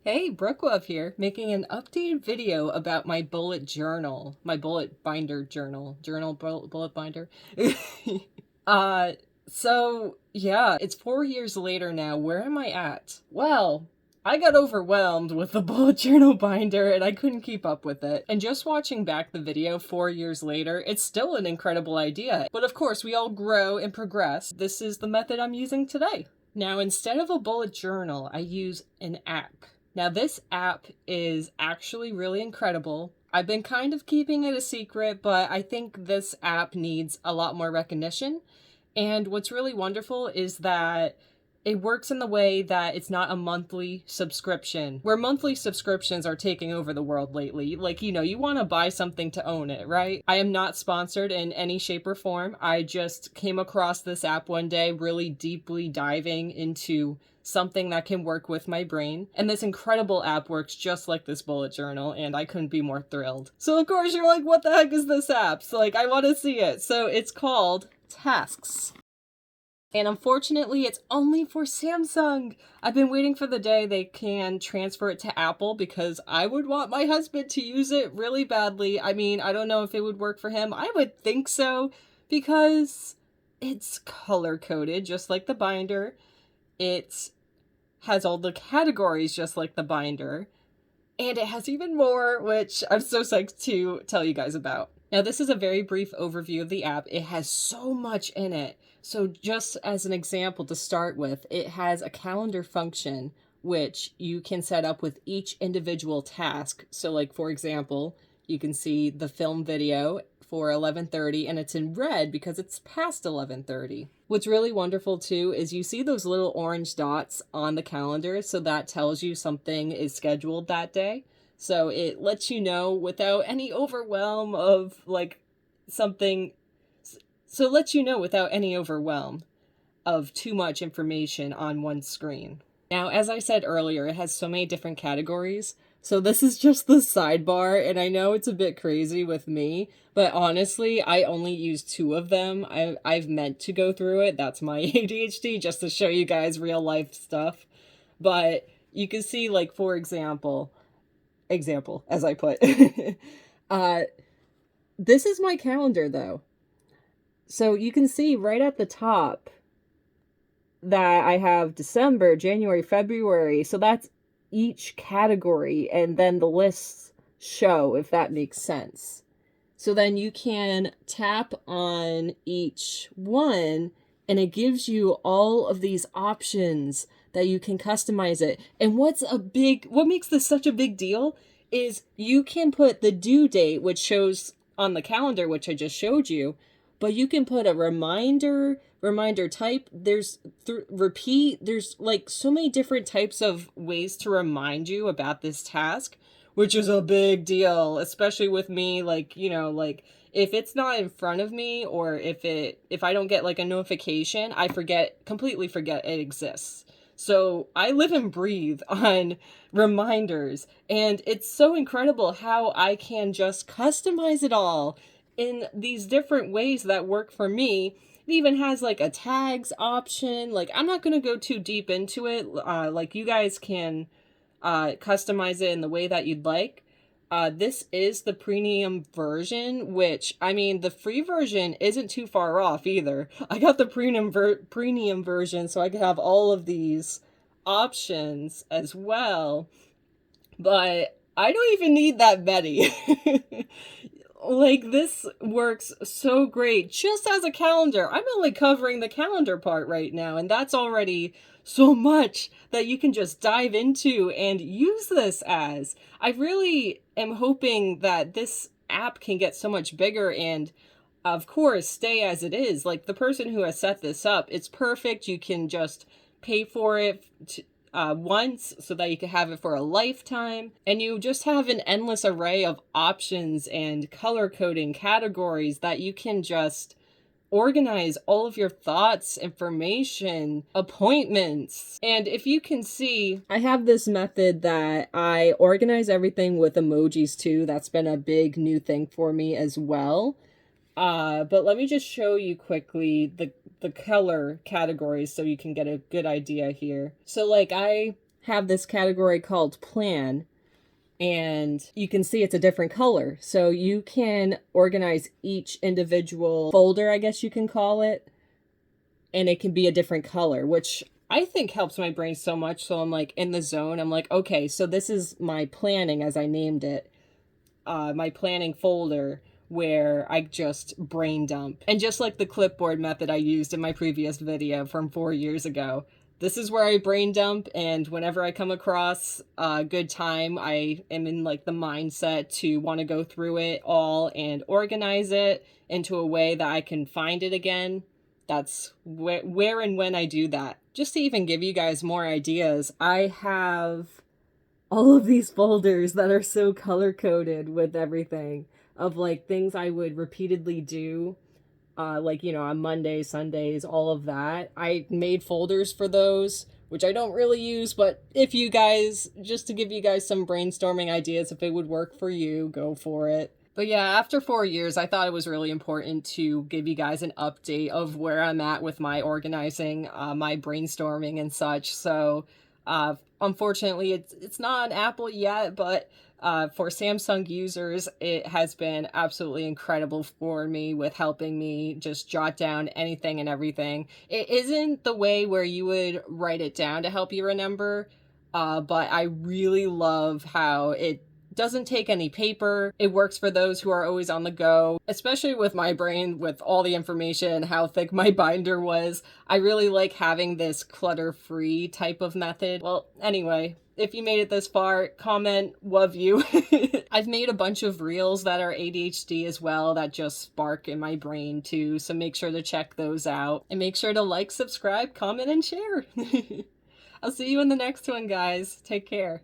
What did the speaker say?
Hey, Brooklove here, making an updated video about my bullet journal, my bullet binder bullet binder. uh, so it's 4 years later now. Where am I at? Well, I got overwhelmed with the bullet journal binder and I couldn't keep up with it. And just watching back the video 4 years later, it's still an incredible idea. But of course, we all grow and progress. This is the method I'm using today. Now, instead of a bullet journal, I use an app. Now, this app is actually really incredible. I've been kind of keeping it a secret, but I think this app needs a lot more recognition. And what's really wonderful is that it works in the way that it's not a monthly subscription, where monthly subscriptions are taking over the world lately. Like, you want to buy something to own it, right? I am not sponsored in any shape or form. I just came across this app one day, really deeply diving into something that can work with my brain. And this incredible app works just like this bullet journal, and I couldn't be more thrilled. So of course you're like, what the heck is this app? So I want to see it. So it's called Tasks. And unfortunately, it's only for Samsung. I've been waiting for the day they can transfer it to Apple because I would want my husband to use it really badly. I mean, I don't know if it would work for him. I would think so because it's color-coded just like the binder. It has all the categories just like the binder. And it has even more, which I'm so psyched to tell you guys about. Now, this is a very brief overview of the app. It has so much in it. So just as an example to start with, it has a calendar function, which you can set up with each individual task. So like, for example, you can see the film video for 11:30 and it's in red because it's past 11:30. What's really wonderful too is you see those little orange dots on the calendar, so that tells you something is scheduled that day. So it lets you know without any overwhelm of something. So it lets you know without any overwhelm of too much information on one screen. Now, as I said earlier, it has so many different categories. So this is just the sidebar, and I know it's a bit crazy with me, but honestly, I only use two of them. I've meant to go through it. That's my ADHD, just to show you guys real life stuff. But you can see, like, for example, as I put, this is my calendar, though. So you can see right at the top that I have December, January, February. So that's each category, and then the lists show, if that makes sense. So then you can tap on each one and it gives you all of these options that you can customize it. And what makes this such a big deal is you can put the due date, which shows on the calendar, which I just showed you, but you can put a reminder type. There's repeat. There's like so many different types of ways to remind you about this task, which is a big deal, especially with me. Like, if it's not in front of me, or if I don't get like a notification, I completely forget it exists. So I live and breathe on reminders, and it's so incredible how I can just customize it all in these different ways that work for me. It even has like a tags option. Like, I'm not going to go too deep into it. Like, you guys can customize it in the way that you'd like. This is the premium version, which, I mean, the free version isn't too far off either. I got the premium version so I could have all of these options as well. But I don't even need that many. Like, this works so great just as a calendar. I'm only covering the calendar part right now, and that's already so much that you can just dive into and use this as. I really am hoping that this app can get so much bigger and, of course, stay as it is. Like, the person who has set this up, it's perfect. You can just pay for it once so that you can have it for a lifetime, and you just have an endless array of options and color coding categories that you can just organize all of your thoughts, information, appointments. And if you can see, I have this method that I organize everything with emojis too. That's been a big new thing for me as well. But let me just show you quickly the color categories so you can get a good idea here. So like, I have this category called plan, and you can see it's a different color. So you can organize each individual folder, I guess you can call it, and it can be a different color, which I think helps my brain so much. So I'm like in the zone. I'm like, okay, so this is my planning, as I named it, my planning folder, where I just brain dump. And just like the clipboard method I used in my previous video from 4 years ago, this is where I brain dump. And whenever I come across a good time, I am in like the mindset to want to go through it all and organize it into a way that I can find it again. That's where and when I do that. Just to even give you guys more ideas, I have all of these folders that are so color coded with everything of like things I would repeatedly do, like, you know, on Mondays, Sundays, all of that. I made folders for those, which I don't really use, but if you guys, just to give you guys some brainstorming ideas, if it would work for you, go for it. But yeah, after 4 years, I thought it was really important to give you guys an update of where I'm at with my organizing, my brainstorming and such. So, unfortunately, it's not on Apple yet, but for Samsung users, it has been absolutely incredible for me with helping me just jot down anything and everything. It isn't the way where you would write it down to help you remember, but I really love how it doesn't take any paper. It works for those who are always on the go, especially with my brain, with all the information, how thick my binder was. I really like having this clutter-free type of method. Well, anyway, if you made it this far, comment, love you. I've made a bunch of reels that are ADHD as well that just spark in my brain too, so make sure to check those out. And make sure to like, subscribe, comment, and share. I'll see you in the next one, guys. Take care.